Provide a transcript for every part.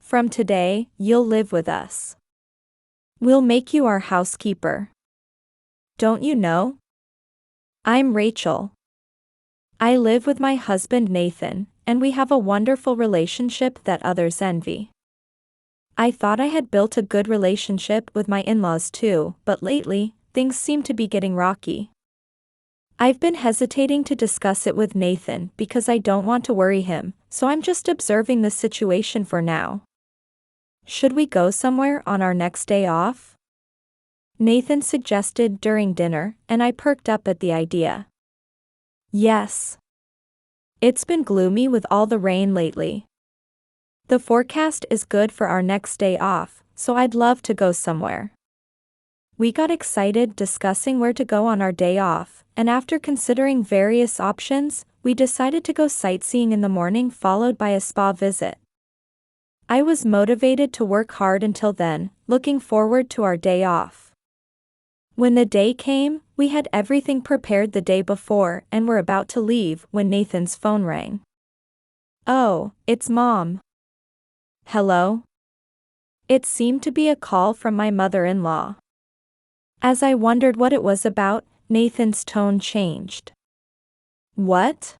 From today, you'll live with us. We'll make you our housekeeper. Don't you know? I'm Rachel. I live with my husband Nathan, and we have a wonderful relationship that others envy. I thought I had built a good relationship with my in-laws too, but lately, things seem to be getting rocky. I've been hesitating to discuss it with Nathan because I don't want to worry him, so I'm just observing the situation for now. Should we go somewhere on our next day off? Nathan suggested during dinner, and I perked up at the idea. Yes. It's been gloomy with all the rain lately. The forecast is good for our next day off, so I'd love to go somewhere. We got excited discussing where to go on our day off, and after considering various options, we decided to go sightseeing in the morning followed by a spa visit. I was motivated to work hard until then, looking forward to our day off. When the day came, we had everything prepared the day before and were about to leave when Nathan's phone rang. Oh, it's Mom. Hello? It seemed to be a call from my mother-in-law. As I wondered what it was about, Nathan's tone changed. What?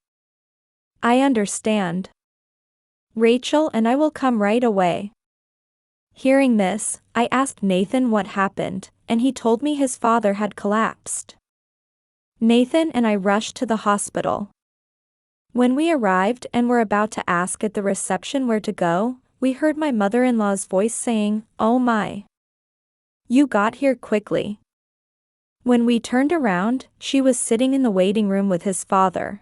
I understand. Rachel and I will come right away. Hearing this, I asked Nathan what happened, and he told me his father had collapsed. Nathan and I rushed to the hospital. When we arrived and were about to ask at the reception where to go, we heard my mother-in-law's voice saying, "Oh my. You got here quickly." When we turned around, she was sitting in the waiting room with his father.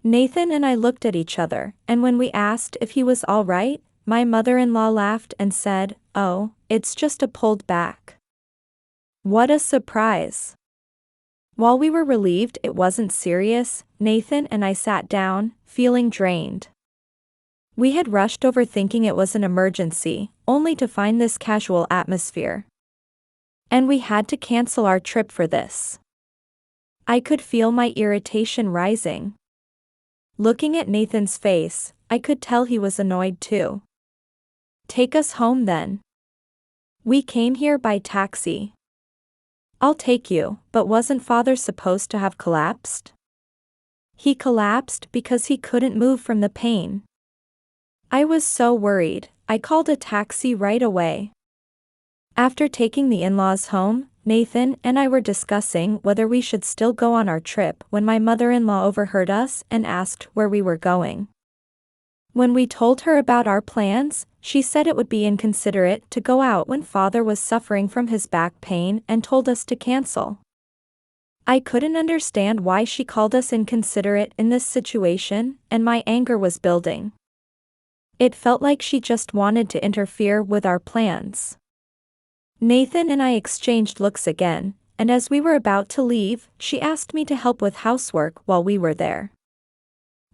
Nathan and I looked at each other, and when we asked if he was all right, my mother-in-law laughed and said, "Oh, it's just a pulled back." What a surprise. While we were relieved it wasn't serious, Nathan and I sat down, feeling drained. We had rushed over thinking it was an emergency, only to find this casual atmosphere. And we had to cancel our trip for this. I could feel my irritation rising. Looking at Nathan's face, I could tell he was annoyed too. Take us home then. We came here by taxi. I'll take you, but wasn't Father supposed to have collapsed? He collapsed because he couldn't move from the pain. I was so worried, I called a taxi right away. After taking the in-laws home, Nathan and I were discussing whether we should still go on our trip when my mother-in-law overheard us and asked where we were going. When we told her about our plans, she said it would be inconsiderate to go out when Father was suffering from his back pain and told us to cancel. I couldn't understand why she called us inconsiderate in this situation, and my anger was building. It felt like she just wanted to interfere with our plans. Nathan and I exchanged looks again, and as we were about to leave, she asked me to help with housework while we were there.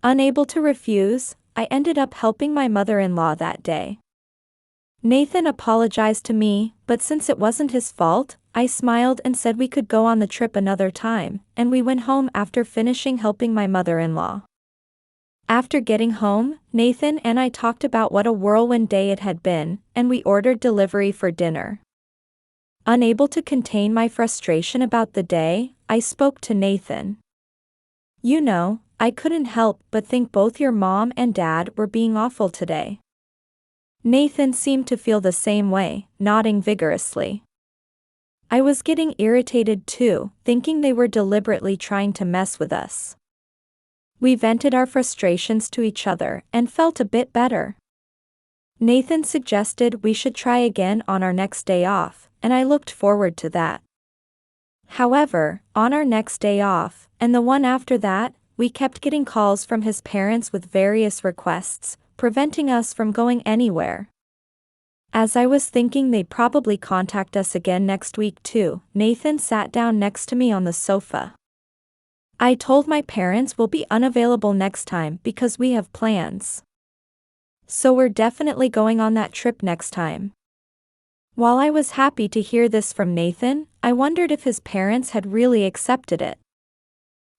Unable to refuse, I ended up helping my mother-in-law that day. Nathan apologized to me, but since it wasn't his fault, I smiled and said we could go on the trip another time, and we went home after finishing helping my mother-in-law. After getting home, Nathan and I talked about what a whirlwind day it had been, and we ordered delivery for dinner. Unable to contain my frustration about the day, I spoke to Nathan. You know, I couldn't help but think both your mom and dad were being awful today. Nathan seemed to feel the same way, nodding vigorously. I was getting irritated too, thinking they were deliberately trying to mess with us. We vented our frustrations to each other and felt a bit better. Nathan suggested we should try again on our next day off, and I looked forward to that. However, on our next day off, and the one after that, we kept getting calls from his parents with various requests, preventing us from going anywhere. As I was thinking they'd probably contact us again next week too, Nathan sat down next to me on the sofa. I told my parents we'll be unavailable next time because we have plans. So we're definitely going on that trip next time. While I was happy to hear this from Nathan, I wondered if his parents had really accepted it.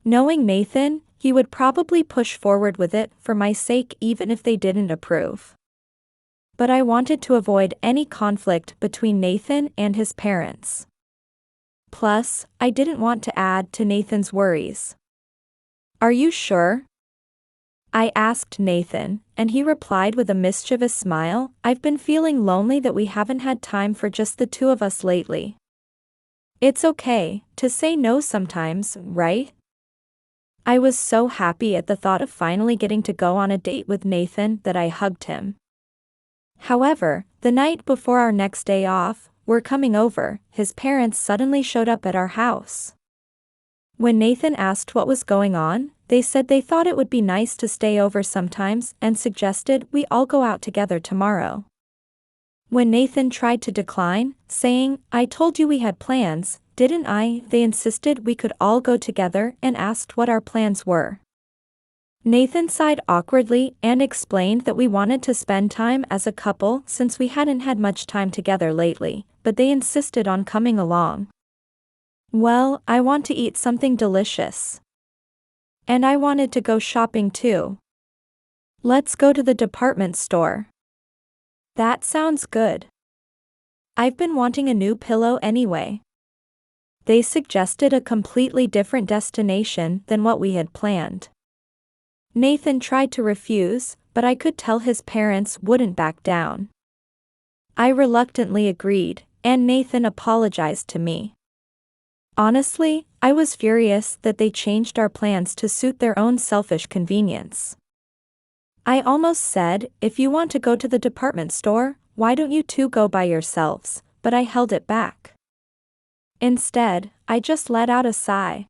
Knowing Nathan, he would probably push forward with it for my sake even if they didn't approve. But I wanted to avoid any conflict between Nathan and his parents. Plus, I didn't want to add to Nathan's worries. "Are you sure?" I asked Nathan, and he replied with a mischievous smile, "I've been feeling lonely that we haven't had time for just the two of us lately. It's okay to say no sometimes, right?" I was so happy at the thought of finally getting to go on a date with Nathan that I hugged him. However, the night before our next day off, we're coming over, his parents suddenly showed up at our house. When Nathan asked what was going on, they said they thought it would be nice to stay over sometimes and suggested we all go out together tomorrow. When Nathan tried to decline, saying, "I told you we had plans, didn't I?" they insisted we could all go together and asked what our plans were. Nathan sighed awkwardly and explained that we wanted to spend time as a couple since we hadn't had much time together lately, but they insisted on coming along. Well, I want to eat something delicious. And I wanted to go shopping too. Let's go to the department store. That sounds good. I've been wanting a new pillow anyway. They suggested a completely different destination than what we had planned. Nathan tried to refuse, but I could tell his parents wouldn't back down. I reluctantly agreed, and Nathan apologized to me. Honestly, I was furious that they changed our plans to suit their own selfish convenience. I almost said, "If you want to go to the department store, why don't you two go by yourselves?" but I held it back. Instead, I just let out a sigh.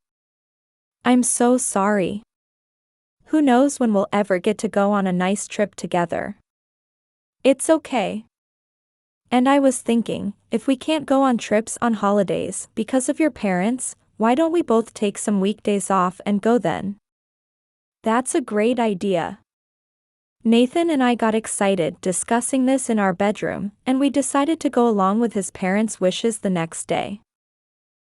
"I'm so sorry. Who knows when we'll ever get to go on a nice trip together." "It's okay. And I was thinking, if we can't go on trips on holidays because of your parents, why don't we both take some weekdays off and go then?" "That's a great idea." Nathan and I got excited discussing this in our bedroom, and we decided to go along with his parents' wishes the next day.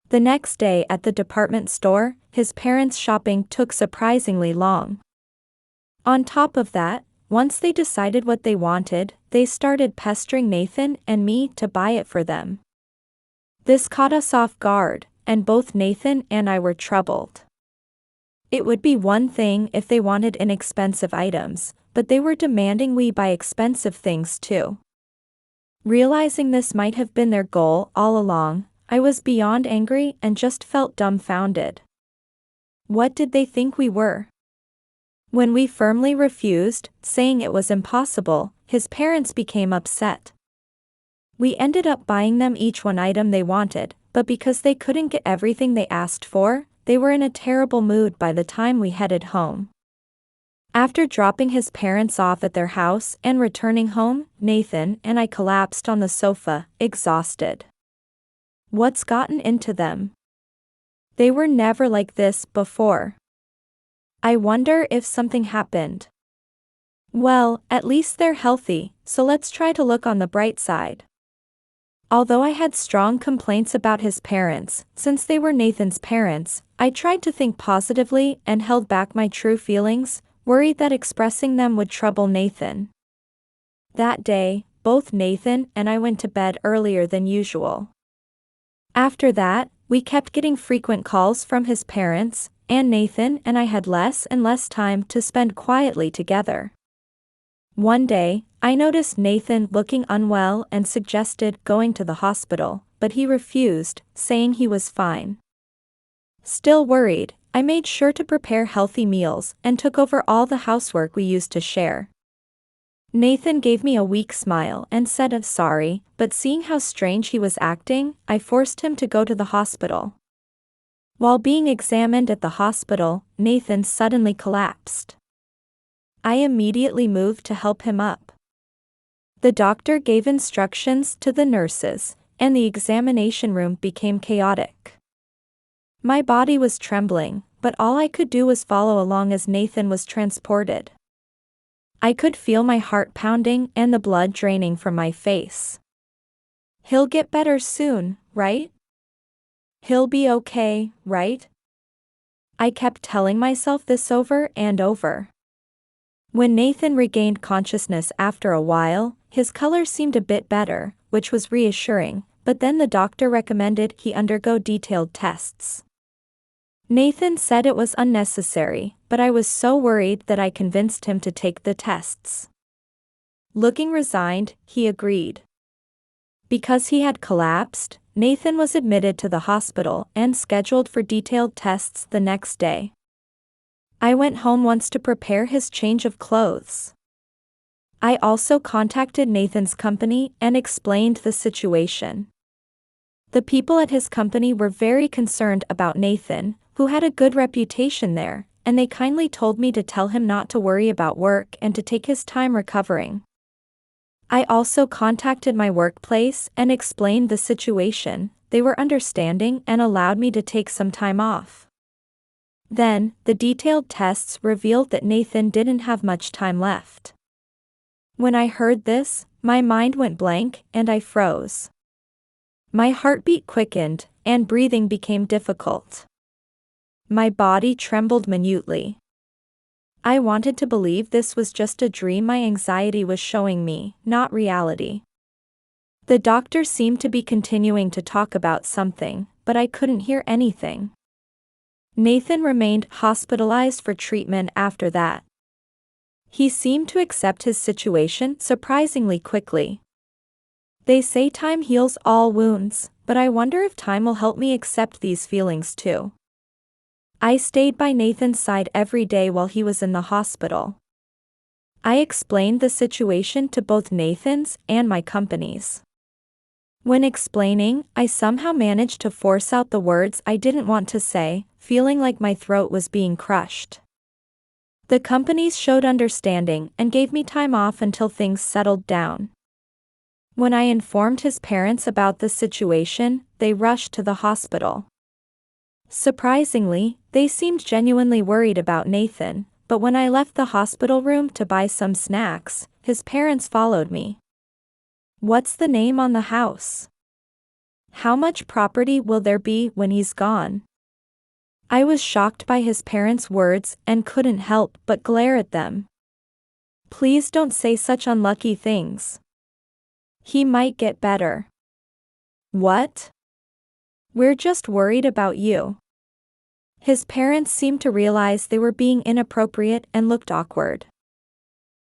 The next day at the department store, his parents' shopping took surprisingly long. On top of that, once they decided what they wanted, they started pestering Nathan and me to buy it for them. This caught us off guard, and both Nathan and I were troubled. It would be one thing if they wanted inexpensive items, but they were demanding we buy expensive things too. Realizing this might have been their goal all along, I was beyond angry and just felt dumbfounded. What did they think we were? When we firmly refused, saying it was impossible, his parents became upset. We ended up buying them each one item they wanted, but because they couldn't get everything they asked for, they were in a terrible mood by the time we headed home. After dropping his parents off at their house and returning home, Nathan and I collapsed on the sofa, exhausted. What's gotten into them? They were never like this before. I wonder if something happened. Well, at least they're healthy, so let's try to look on the bright side. Although I had strong complaints about his parents, since they were Nathan's parents, I tried to think positively and held back my true feelings, worried that expressing them would trouble Nathan. That day, both Nathan and I went to bed earlier than usual. After that, we kept getting frequent calls from his parents, and Nathan and I had less and less time to spend quietly together. One day, I noticed Nathan looking unwell and suggested going to the hospital, but he refused, saying he was fine. Still worried, I made sure to prepare healthy meals and took over all the housework we used to share. Nathan gave me a weak smile and said sorry, but seeing how strange he was acting, I forced him to go to the hospital. While being examined at the hospital, Nathan suddenly collapsed. I immediately moved to help him up. The doctor gave instructions to the nurses, and the examination room became chaotic. My body was trembling, but all I could do was follow along as Nathan was transported. I could feel my heart pounding and the blood draining from my face. "He'll get better soon, right? He'll be okay, right?" I kept telling myself this over and over. When Nathan regained consciousness after a while, his color seemed a bit better, which was reassuring, but then the doctor recommended he undergo detailed tests. Nathan said it was unnecessary, but I was so worried that I convinced him to take the tests. Looking resigned, he agreed. Because he had collapsed, Nathan was admitted to the hospital and scheduled for detailed tests the next day. I went home once to prepare his change of clothes. I also contacted Nathan's company and explained the situation. The people at his company were very concerned about Nathan, who had a good reputation there, and they kindly told me to tell him not to worry about work and to take his time recovering. I also contacted my workplace and explained the situation. They were understanding and allowed me to take some time off. Then, the detailed tests revealed that Nathan didn't have much time left. When I heard this, my mind went blank and I froze. My heartbeat quickened, and breathing became difficult. My body trembled minutely. I wanted to believe this was just a dream my anxiety was showing me, not reality. The doctor seemed to be continuing to talk about something, but I couldn't hear anything. Nathan remained hospitalized for treatment after that. He seemed to accept his situation surprisingly quickly. They say time heals all wounds, but I wonder if time will help me accept these feelings too. I stayed by Nathan's side every day while he was in the hospital. I explained the situation to both Nathan's and my company's. When explaining, I somehow managed to force out the words I didn't want to say, feeling like my throat was being crushed. The companies showed understanding and gave me time off until things settled down. When I informed his parents about the situation, they rushed to the hospital. Surprisingly, they seemed genuinely worried about Nathan, but when I left the hospital room to buy some snacks, his parents followed me. "What's the name on the house? How much property will there be when he's gone?" I was shocked by his parents' words and couldn't help but glare at them. "Please don't say such unlucky things. He might get better." "What? We're just worried about you." His parents seemed to realize they were being inappropriate and looked awkward.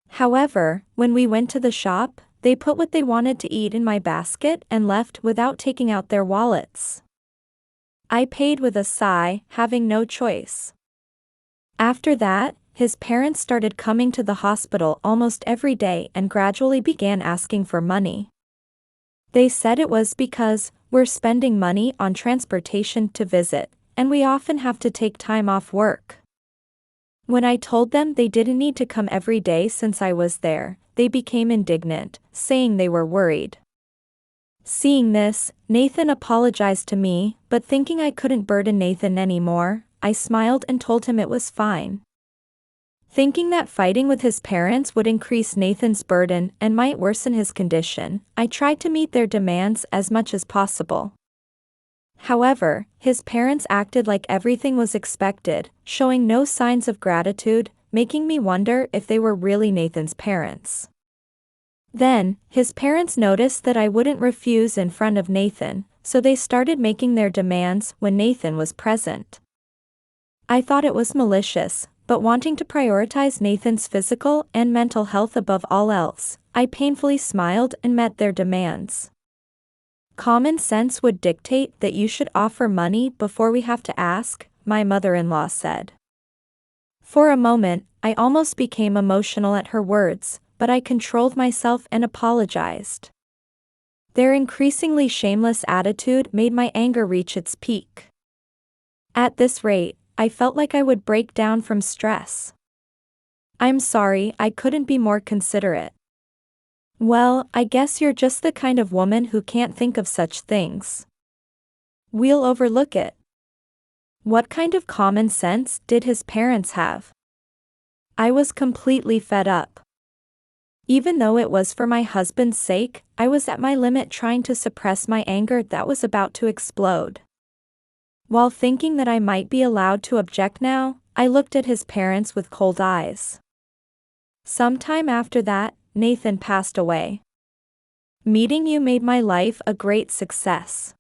However, when we went to the shop, they put what they wanted to eat in my basket and left without taking out their wallets. I paid with a sigh, having no choice. After that, his parents started coming to the hospital almost every day and gradually began asking for money. They said it was because we're spending money on transportation to visit, and we often have to take time off work. When I told them they didn't need to come every day since I was there, they became indignant, saying they were worried. Seeing this, Nathan apologized to me, but thinking I couldn't burden Nathan anymore, I smiled and told him it was fine. Thinking that fighting with his parents would increase Nathan's burden and might worsen his condition, I tried to meet their demands as much as possible. However, his parents acted like everything was expected, showing no signs of gratitude, making me wonder if they were really Nathan's parents. Then, his parents noticed that I wouldn't refuse in front of Nathan, so they started making their demands when Nathan was present. I thought it was malicious, but wanting to prioritize Nathan's physical and mental health above all else, I painfully smiled and met their demands. "Common sense would dictate that you should offer money before we have to ask," my mother-in-law said. For a moment, I almost became emotional at her words, but I controlled myself and apologized. Their increasingly shameless attitude made my anger reach its peak. At this rate, I felt like I would break down from stress. "I'm sorry, I couldn't be more considerate." "Well, I guess you're just the kind of woman who can't think of such things. We'll overlook it." What kind of common sense did his parents have? I was completely fed up. Even though it was for my husband's sake, I was at my limit trying to suppress my anger that was about to explode. While thinking that I might be allowed to object now, I looked at his parents with cold eyes. Sometime after that, Nathan passed away. Meeting you made my life a great success.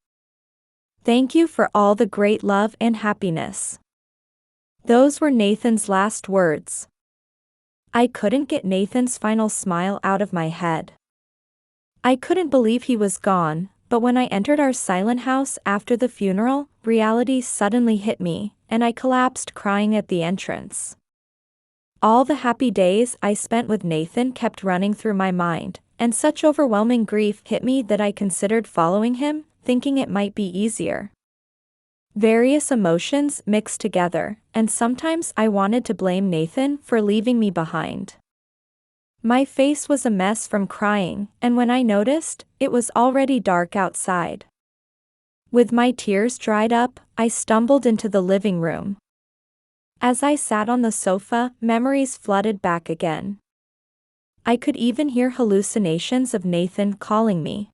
Thank you for all the great love and happiness. Those were Nathan's last words. I couldn't get Nathan's final smile out of my head. I couldn't believe he was gone, but when I entered our silent house after the funeral, reality suddenly hit me, and I collapsed crying at the entrance. All the happy days I spent with Nathan kept running through my mind, and such overwhelming grief hit me that I considered following him, thinking it might be easier. Various emotions mixed together, and sometimes I wanted to blame Nathan for leaving me behind. My face was a mess from crying, and when I noticed, it was already dark outside. With my tears dried up, I stumbled into the living room. As I sat on the sofa, memories flooded back again. I could even hear hallucinations of Nathan calling me.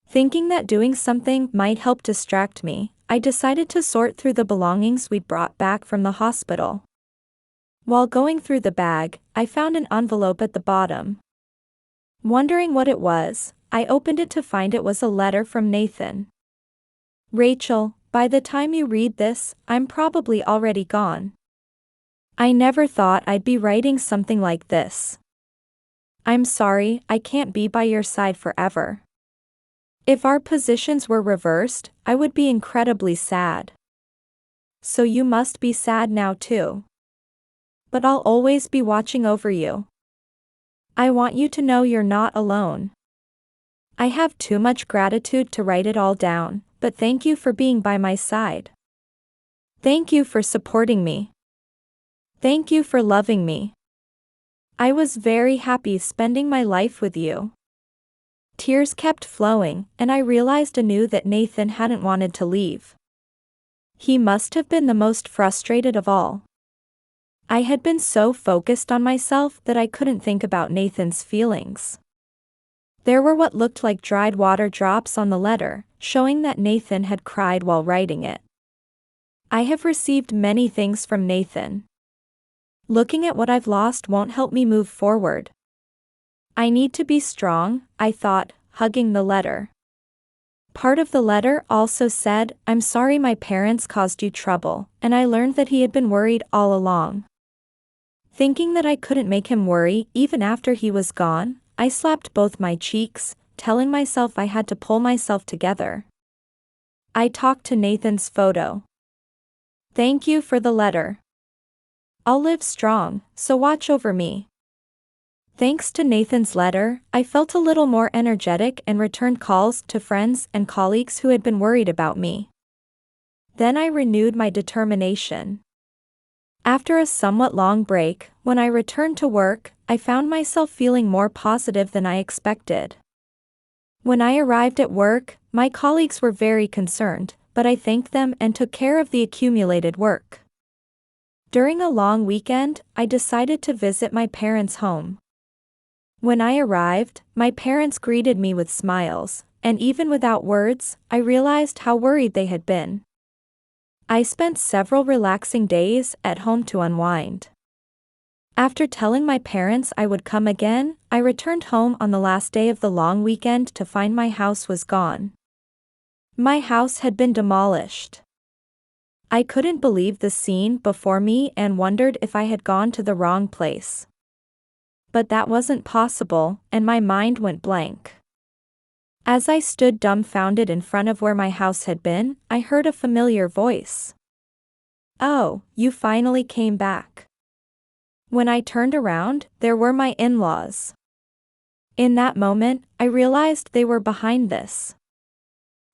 Thinking that doing something might help distract me, I decided to sort through the belongings we'd brought back from the hospital. While going through the bag, I found an envelope at the bottom. Wondering what it was, I opened it to find it was a letter from Nathan. Rachel, by the time you read this, I'm probably already gone. I never thought I'd be writing something like this. I'm sorry, I can't be by your side forever. If our positions were reversed, I would be incredibly sad. So you must be sad now too. But I'll always be watching over you. I want you to know you're not alone. I have too much gratitude to write it all down, but thank you for being by my side. Thank you for supporting me. Thank you for loving me. I was very happy spending my life with you. Tears kept flowing, and I realized anew that Nathan hadn't wanted to leave. He must have been the most frustrated of all. I had been so focused on myself that I couldn't think about Nathan's feelings. There were what looked like dried water drops on the letter, showing that Nathan had cried while writing it. I have received many things from Nathan. Looking at what I've lost won't help me move forward. I need to be strong, I thought, hugging the letter. Part of the letter also said, I'm sorry my parents caused you trouble, and I learned that he had been worried all along. Thinking that I couldn't make him worry even after he was gone, I slapped both my cheeks, telling myself I had to pull myself together. I talked to Nathan's photo. Thank you for the letter. I'll live strong, so watch over me. Thanks to Nathan's letter, I felt a little more energetic and returned calls to friends and colleagues who had been worried about me. Then I renewed my determination. After a somewhat long break, when I returned to work, I found myself feeling more positive than I expected. When I arrived at work, my colleagues were very concerned, but I thanked them and took care of the accumulated work. During a long weekend, I decided to visit my parents' home. When I arrived, my parents greeted me with smiles, and even without words, I realized how worried they had been. I spent several relaxing days at home to unwind. After telling my parents I would come again, I returned home on the last day of the long weekend to find my house was gone. My house had been demolished. I couldn't believe the scene before me and wondered if I had gone to the wrong place. But that wasn't possible, and my mind went blank. As I stood dumbfounded in front of where my house had been, I heard a familiar voice. Oh, you finally came back. When I turned around, there were my in-laws. In that moment, I realized they were behind this.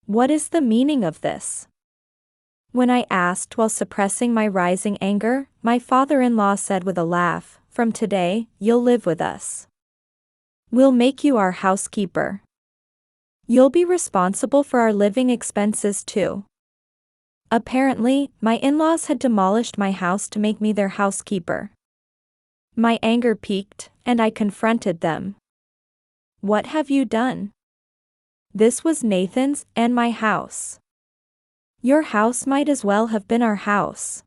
What is the meaning of this? When I asked while suppressing my rising anger, my father-in-law said with a laugh, from today, you'll live with us. We'll make you our housekeeper. You'll be responsible for our living expenses too. Apparently, my in-laws had demolished my house to make me their housekeeper. My anger peaked, and I confronted them. What have you done? This was Nathan's and my house. Your house might as well have been our house.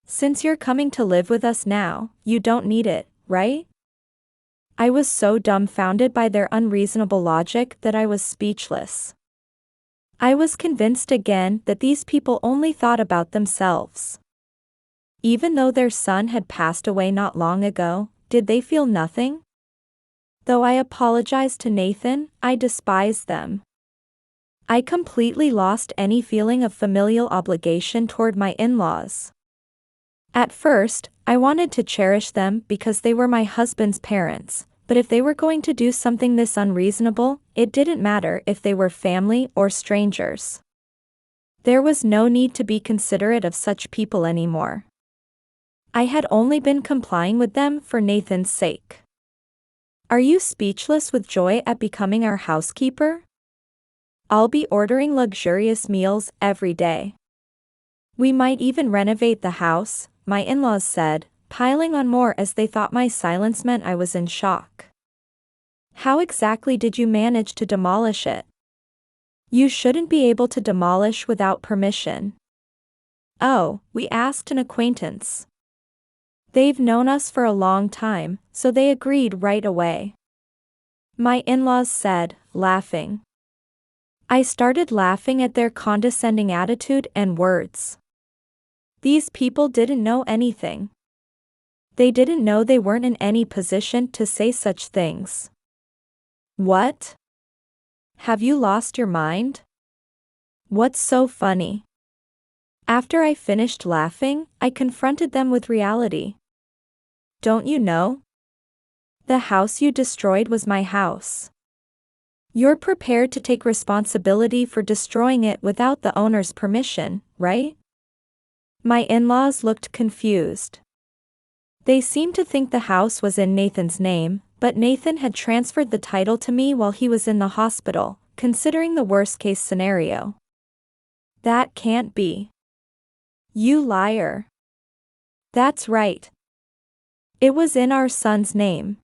Since you're coming to live with us now, you don't need it, right? I was so dumbfounded by their unreasonable logic that I was speechless. I was convinced again that these people only thought about themselves. Even though their son had passed away not long ago, did they feel nothing? Though I apologized to Nathan, I despised them. I completely lost any feeling of familial obligation toward my in-laws. At first, I wanted to cherish them because they were my husband's parents, but if they were going to do something this unreasonable, it didn't matter if they were family or strangers. There was no need to be considerate of such people anymore. I had only been complying with them for Nathan's sake. Are you speechless with joy at becoming our housekeeper? I'll be ordering luxurious meals every day. We might even renovate the house, my in-laws said, piling on more as they thought my silence meant I was in shock. How exactly did you manage to demolish it? You shouldn't be able to demolish without permission. Oh, we asked an acquaintance. They've known us for a long time, so they agreed right away. My in-laws said, laughing. I started laughing at their condescending attitude and words. These people didn't know anything. They didn't know they weren't in any position to say such things. What? Have you lost your mind? What's so funny? After I finished laughing, I confronted them with reality. Don't you know? The house you destroyed was my house. You're prepared to take responsibility for destroying it without the owner's permission, right? My in-laws looked confused. They seemed to think the house was in Nathan's name, but Nathan had transferred the title to me while he was in the hospital, considering the worst-case scenario. That can't be. You liar. That's right. It was in our son's name.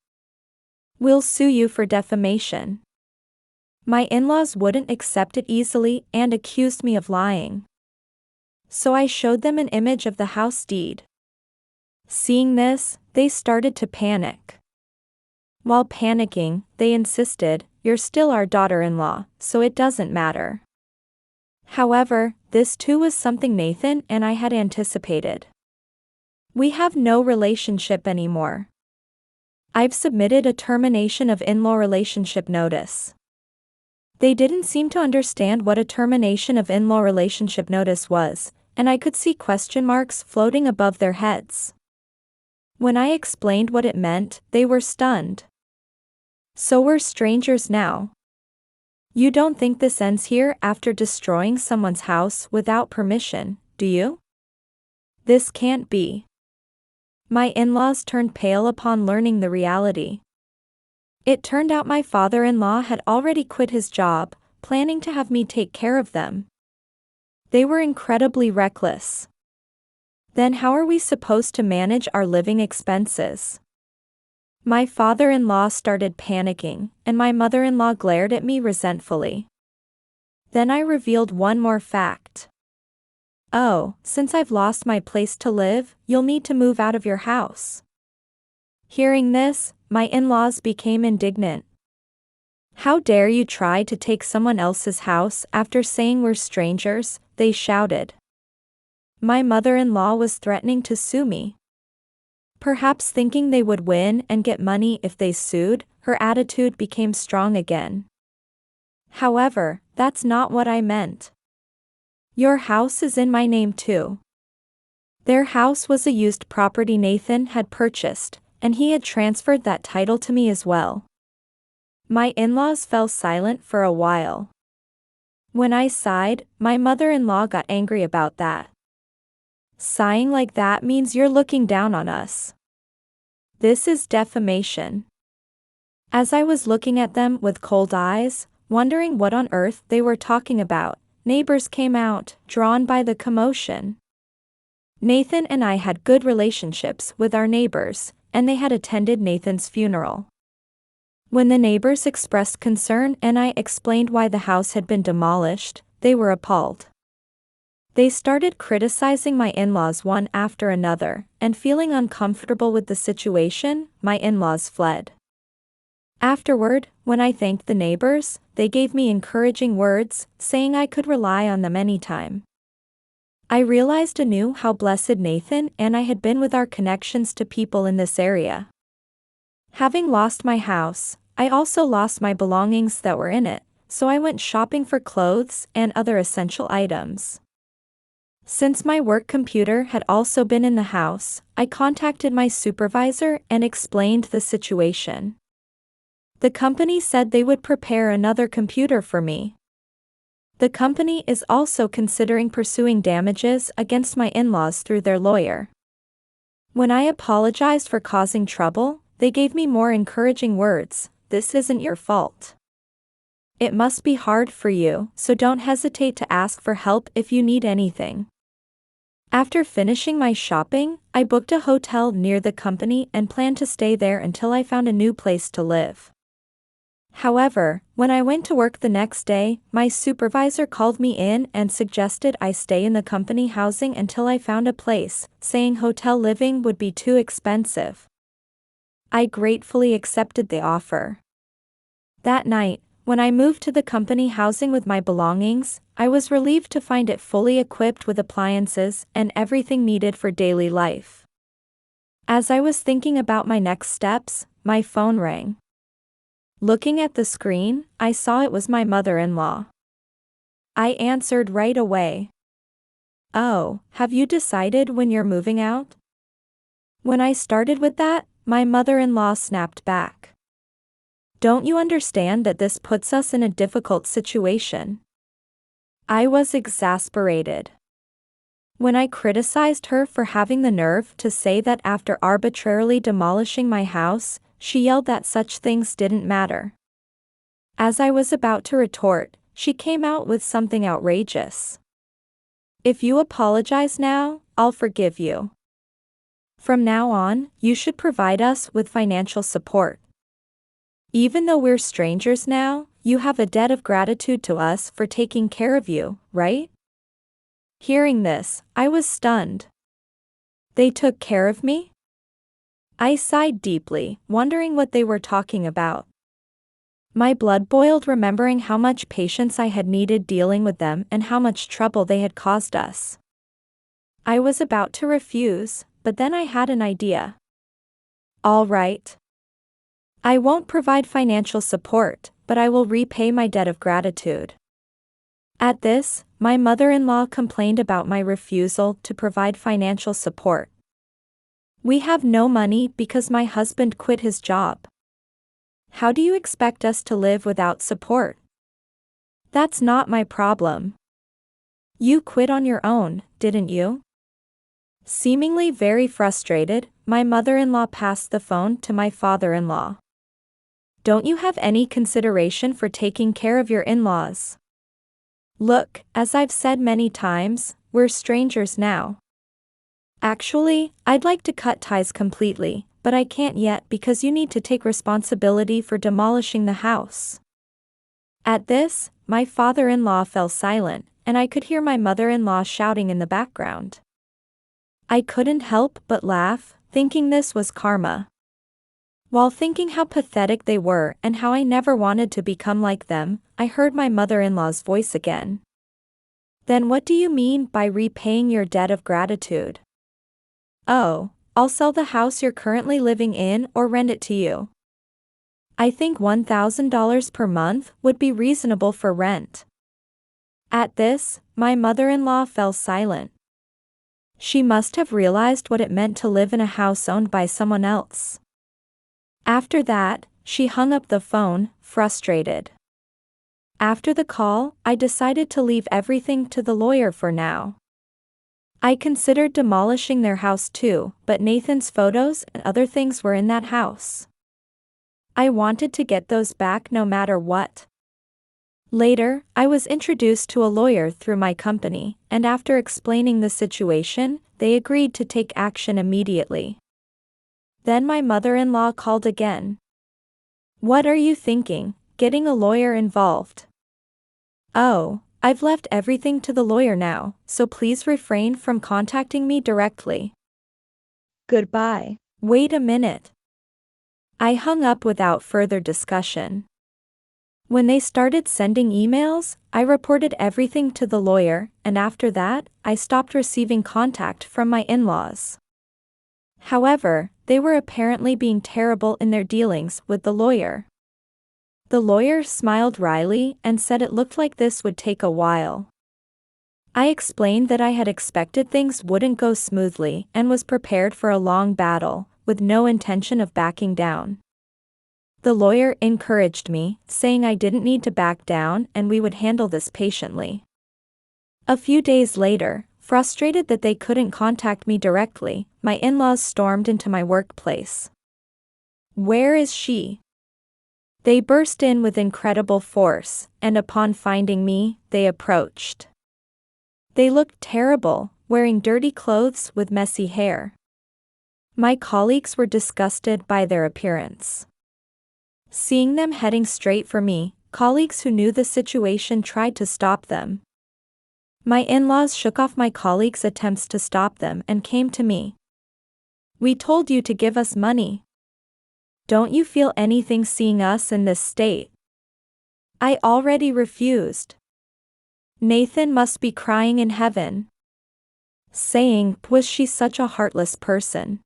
We'll sue you for defamation. My in-laws wouldn't accept it easily and accused me of lying. So I showed them an image of the house deed. Seeing this, they started to panic. While panicking, they insisted, "You're still our daughter-in-law, so it doesn't matter." However, this too was something Nathan and I had anticipated. We have no relationship anymore. I've submitted a termination of in-law relationship notice. They didn't seem to understand what a termination of in-law relationship notice was, and I could see question marks floating above their heads. When I explained what it meant, they were stunned. So we're strangers now. You don't think this ends here after destroying someone's house without permission, do you? This can't be. My in-laws turned pale upon learning the reality. It turned out my father-in-law had already quit his job, planning to have me take care of them. They were incredibly reckless. Then how are we supposed to manage our living expenses? My father-in-law started panicking, and my mother-in-law glared at me resentfully. Then I revealed one more fact. Oh, since I've lost my place to live, you'll need to move out of your house. Hearing this, my in-laws became indignant. How dare you try to take someone else's house after saying we're strangers, they shouted. My mother-in-law was threatening to sue me. Perhaps thinking they would win and get money if they sued, her attitude became strong again. However, that's not what I meant. Your house is in my name too. Their house was a used property Nathan had purchased, and he had transferred that title to me as well. My in-laws fell silent for a while. When I sighed, my mother-in-law got angry about that. Sighing like that means you're looking down on us. This is defamation. As I was looking at them with cold eyes, wondering what on earth they were talking about, neighbors came out, drawn by the commotion. Nathan and I had good relationships with our neighbors, and they had attended Nathan's funeral. When the neighbors expressed concern and I explained why the house had been demolished, they were appalled. They started criticizing my in-laws one after another, and feeling uncomfortable with the situation, my in-laws fled. Afterward, when I thanked the neighbors, they gave me encouraging words, saying I could rely on them anytime. I realized anew how blessed Nathan and I had been with our connections to people in this area. Having lost my house, I also lost my belongings that were in it, so I went shopping for clothes and other essential items. Since my work computer had also been in the house, I contacted my supervisor and explained the situation. The company said they would prepare another computer for me. The company is also considering pursuing damages against my in-laws through their lawyer. When I apologized for causing trouble, they gave me more encouraging words. This isn't your fault. It must be hard for you, so don't hesitate to ask for help if you need anything. After finishing my shopping, I booked a hotel near the company and planned to stay there until I found a new place to live. However, when I went to work the next day, my supervisor called me in and suggested I stay in the company housing until I found a place, saying hotel living would be too expensive. I gratefully accepted the offer. That night, when I moved to the company housing with my belongings, I was relieved to find it fully equipped with appliances and everything needed for daily life. As I was thinking about my next steps, my phone rang. Looking at the screen, I saw it was my mother-in-law. I answered right away. "Oh, have you decided when you're moving out?" When I started with that, my mother-in-law snapped back. "Don't you understand that this puts us in a difficult situation?" I was exasperated. When I criticized her for having the nerve to say that after arbitrarily demolishing my house, she yelled that such things didn't matter. As I was about to retort, she came out with something outrageous. "If you apologize now, I'll forgive you. From now on, you should provide us with financial support. Even though we're strangers now, you have a debt of gratitude to us for taking care of you, right?" Hearing this, I was stunned. They took care of me? I sighed deeply, wondering what they were talking about. My blood boiled remembering how much patience I had needed dealing with them and how much trouble they had caused us. I was about to refuse, but then I had an idea. "All right. I won't provide financial support, but I will repay my debt of gratitude." At this, my mother-in-law complained about my refusal to provide financial support. "We have no money because my husband quit his job. How do you expect us to live without support?" "That's not my problem. You quit on your own, didn't you?" Seemingly very frustrated, my mother-in-law passed the phone to my father-in-law. "Don't you have any consideration for taking care of your in-laws? Look, as I've said many times, we're strangers now. Actually, I'd like to cut ties completely, but I can't yet because you need to take responsibility for demolishing the house." At this, my father-in-law fell silent, and I could hear my mother-in-law shouting in the background. I couldn't help but laugh, thinking this was karma. While thinking how pathetic they were and how I never wanted to become like them, I heard my mother-in-law's voice again. "Then what do you mean by repaying your debt of gratitude?" "Oh, I'll sell the house you're currently living in or rent it to you. I think $1,000 per month would be reasonable for rent." At this, my mother-in-law fell silent. She must have realized what it meant to live in a house owned by someone else. After that, she hung up the phone, frustrated. After the call, I decided to leave everything to the lawyer for now. I considered demolishing their house too, but Nathan's photos and other things were in that house. I wanted to get those back no matter what. Later, I was introduced to a lawyer through my company, and after explaining the situation, they agreed to take action immediately. Then my mother-in-law called again. "What are you thinking, getting a lawyer involved?" "Oh, I've left everything to the lawyer now, so please refrain from contacting me directly. Goodbye. Wait a minute. I hung up without further discussion. When they started sending emails, I reported everything to the lawyer, and after that, I stopped receiving contact from my in-laws. However, they were apparently being terrible in their dealings with the lawyer. The lawyer smiled wryly and said it looked like this would take a while. I explained that I had expected things wouldn't go smoothly and was prepared for a long battle, with no intention of backing down. The lawyer encouraged me, saying I didn't need to back down and we would handle this patiently. A few days later, frustrated that they couldn't contact me directly, my in-laws stormed into my workplace. "Where is she?" They burst in with incredible force, and upon finding me, they approached. They looked terrible, wearing dirty clothes with messy hair. My colleagues were disgusted by their appearance. Seeing them heading straight for me, colleagues who knew the situation tried to stop them. My in-laws shook off my colleagues' attempts to stop them and came to me. "We told you to give us money. Don't you feel anything seeing us in this state?" I already refused. Nathan must be crying in heaven, saying, "Was she such a heartless person?"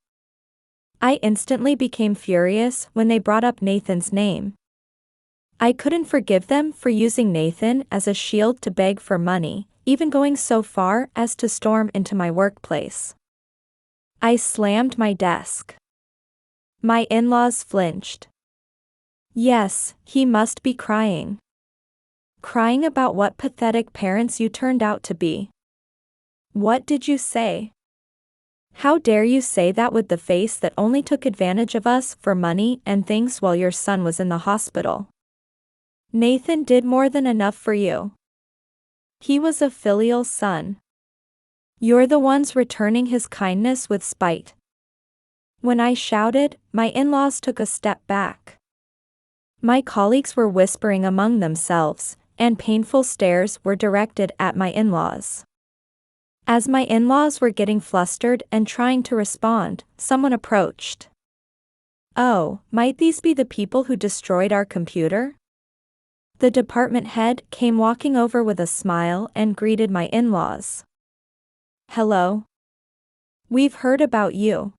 I instantly became furious when they brought up Nathan's name. I couldn't forgive them for using Nathan as a shield to beg for money, even going so far as to storm into my workplace. I slammed my desk. My in-laws flinched. Yes, he must be crying. Crying about what pathetic parents you turned out to be. What did you say? How dare you say that with the face that only took advantage of us for money and things while your son was in the hospital? Nathan did more than enough for you. He was a filial son. You're the ones returning his kindness with spite. When I shouted, my in-laws took a step back. My colleagues were whispering among themselves, and painful stares were directed at my in-laws. As my in-laws were getting flustered and trying to respond, someone approached. "Oh, might these be the people who destroyed our computer?" The department head came walking over with a smile and greeted my in-laws. "Hello. We've heard about you.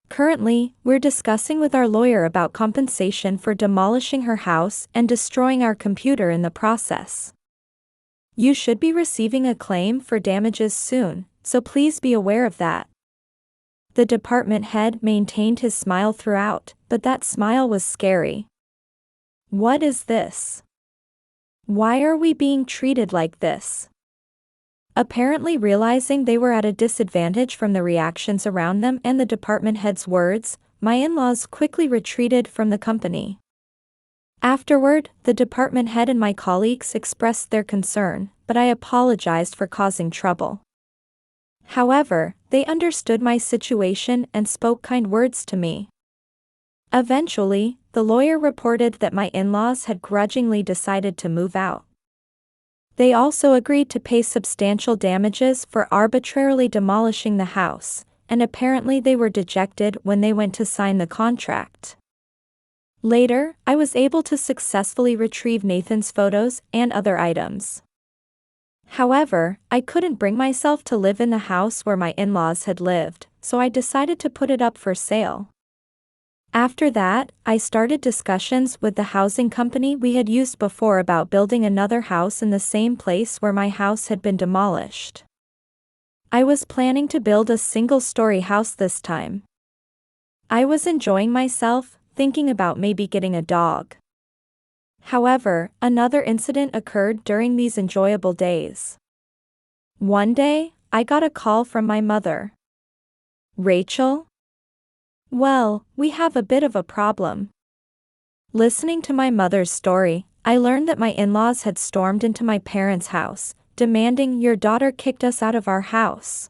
Currently, we're discussing with our lawyer about compensation for demolishing her house and destroying our computer in the process. You should be receiving a claim for damages soon, so please be aware of that." The department head maintained his smile throughout, but that smile was scary. What is this? Why are we being treated like this? Apparently realizing they were at a disadvantage from the reactions around them and the department head's words, my in-laws quickly retreated from the company. Afterward, the department head and my colleagues expressed their concern, but I apologized for causing trouble. However, they understood my situation and spoke kind words to me. Eventually, the lawyer reported that my in-laws had grudgingly decided to move out. They also agreed to pay substantial damages for arbitrarily demolishing the house, and apparently they were dejected when they went to sign the contract. Later, I was able to successfully retrieve Nathan's photos and other items. However, I couldn't bring myself to live in the house where my in-laws had lived, so I decided to put it up for sale. After that, I started discussions with the housing company we had used before about building another house in the same place where my house had been demolished. I was planning to build a single-story house this time. I was enjoying myself, thinking about maybe getting a dog. However, another incident occurred during these enjoyable days. One day, I got a call from my mother. "Rachel? Well, we have a bit of a problem." Listening to my mother's story, I learned that my in-laws had stormed into my parents' house, demanding, "Your daughter kicked us out of our house.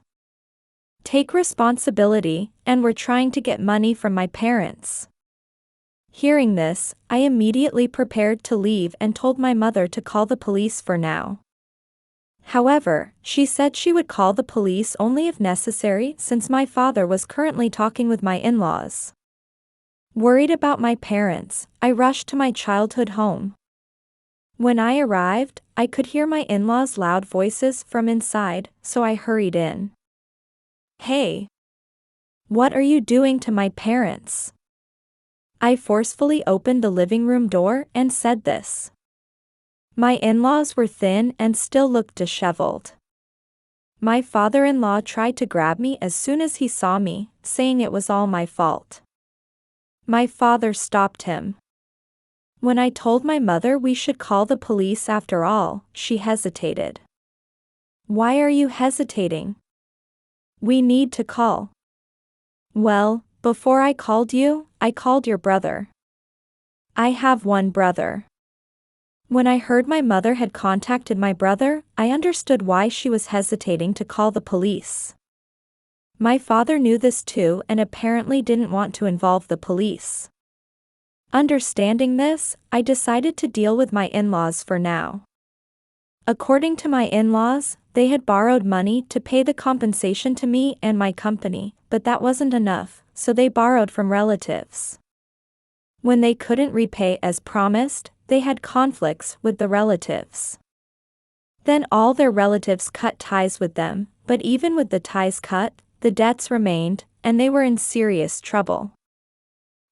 Take responsibility," and were trying to get money from my parents. Hearing this, I immediately prepared to leave and told my mother to call the police for now. However, she said she would call the police only if necessary since my father was currently talking with my in-laws. Worried about my parents, I rushed to my childhood home. When I arrived, I could hear my in-laws' loud voices from inside, so I hurried in. "Hey! What are you doing to my parents?" I forcefully opened the living room door and said this. My in-laws were thin and still looked disheveled. My father-in-law tried to grab me as soon as he saw me, saying it was all my fault. My father stopped him. When I told my mother we should call the police after all, she hesitated. "Why are you hesitating? We need to call." "Well, before I called you, I called your brother. I have one brother." When I heard my mother had contacted my brother, I understood why she was hesitating to call the police. My father knew this too and apparently didn't want to involve the police. Understanding this, I decided to deal with my in-laws for now. According to my in-laws, they had borrowed money to pay the compensation to me and my company, but that wasn't enough, so they borrowed from relatives. When they couldn't repay as promised, they had conflicts with the relatives. Then all their relatives cut ties with them, but even with the ties cut, the debts remained, and they were in serious trouble.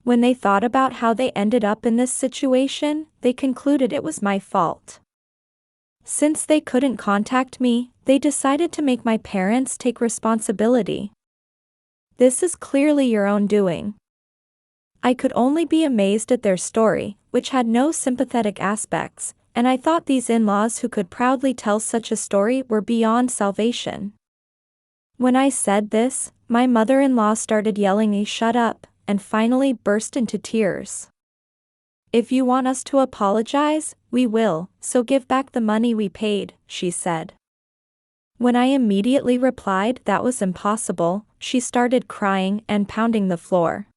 When they thought about how they ended up in this situation, they concluded it was my fault. Since they couldn't contact me, they decided to make my parents take responsibility. This is clearly your own doing. I could only be amazed at their story, which had no sympathetic aspects, and I thought these in-laws who could proudly tell such a story were beyond salvation. When I said this, my mother-in-law started yelling, "Shut up," and finally burst into tears. "If you want us to apologize, we will, so give back the money we paid," she said. When I immediately replied that was impossible, she started crying and pounding the floor.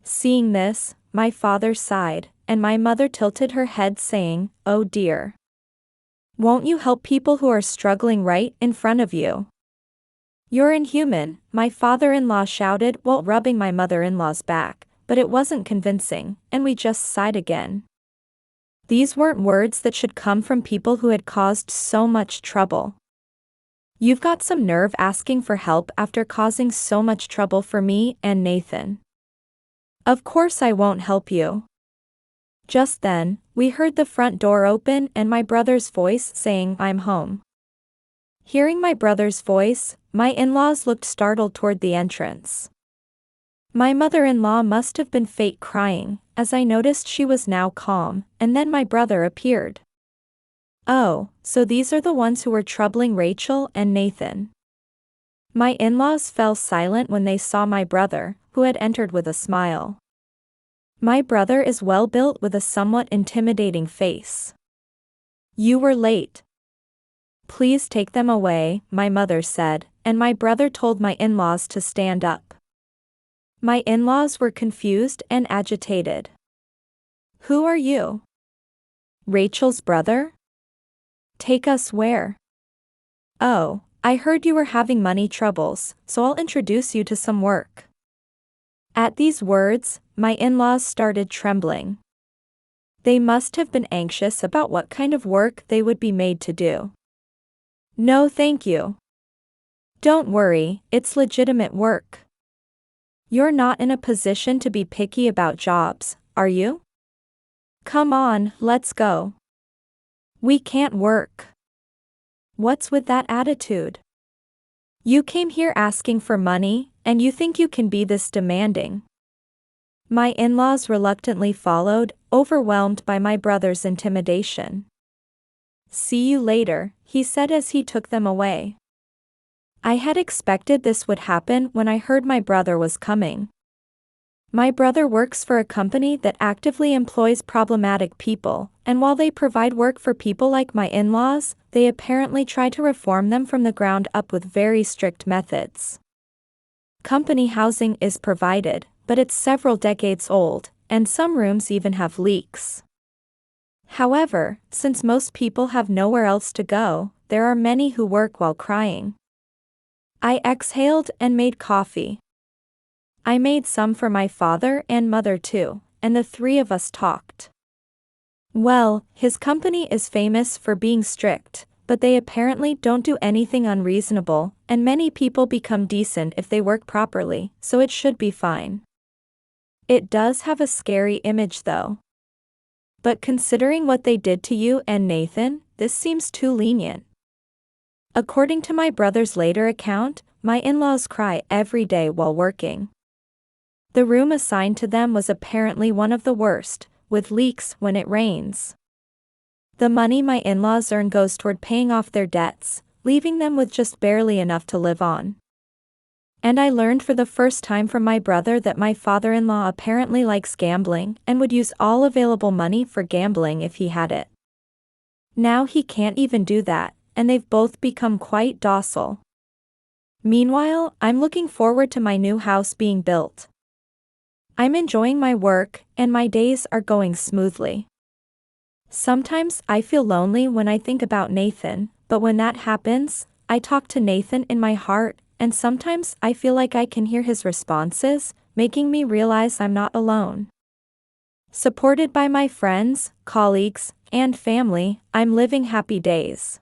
Seeing this, my father sighed, and my mother tilted her head saying, "Oh dear. Won't you help people who are struggling right in front of you?" "You're inhuman," my father-in-law shouted while rubbing my mother-in-law's back, but it wasn't convincing, and we just sighed again. These weren't words that should come from people who had caused so much trouble. "You've got some nerve asking for help after causing so much trouble for me and Nathan." "Of course I won't help you." Just then, we heard the front door open and my brother's voice saying, "I'm home." Hearing my brother's voice, my in-laws looked startled toward the entrance. My mother-in-law must have been fake crying, as I noticed she was now calm, and then my brother appeared. "Oh, so these are the ones who were troubling Rachel and Nathan." My in-laws fell silent when they saw my brother, who had entered with a smile. My brother is well built with a somewhat intimidating face. "You were late. Please take them away," my mother said, and my brother told my in-laws to stand up. My in-laws were confused and agitated. "Who are you? Rachel's brother? Take us where?" "Oh, I heard you were having money troubles, so I'll introduce you to some work." At these words, my in-laws started trembling. They must have been anxious about what kind of work they would be made to do. "No thank you. Don't worry, it's legitimate work. You're not in a position to be picky about jobs, are you? Come on, let's go. We can't work." "What's with that attitude? You came here asking for money, and you think you can be this demanding?" My in-laws reluctantly followed, overwhelmed by my brother's intimidation. "See you later," he said as he took them away. I had expected this would happen when I heard my brother was coming. My brother works for a company that actively employs problematic people, and while they provide work for people like my in-laws, they apparently try to reform them from the ground up with very strict methods. Company housing is provided, but it's several decades old, and some rooms even have leaks. However, since most people have nowhere else to go, there are many who work while crying. I exhaled and made coffee. I made some for my father and mother too, and the three of us talked. Well, his company is famous for being strict, but they apparently don't do anything unreasonable, and many people become decent if they work properly, so it should be fine. It does have a scary image though. But considering what they did to you and Nathan, this seems too lenient. According to my brother's later account, my in-laws cry every day while working. The room assigned to them was apparently one of the worst, with leaks when it rains. The money my in-laws earn goes toward paying off their debts, leaving them with just barely enough to live on. And I learned for the first time from my brother that my father-in-law apparently likes gambling and would use all available money for gambling if he had it. Now he can't even do that, and they've both become quite docile. Meanwhile, I'm looking forward to my new house being built. I'm enjoying my work, and my days are going smoothly. Sometimes I feel lonely when I think about Nathan, but when that happens, I talk to Nathan in my heart, and sometimes I feel like I can hear his responses, making me realize I'm not alone. Supported by my friends, colleagues, and family, I'm living happy days.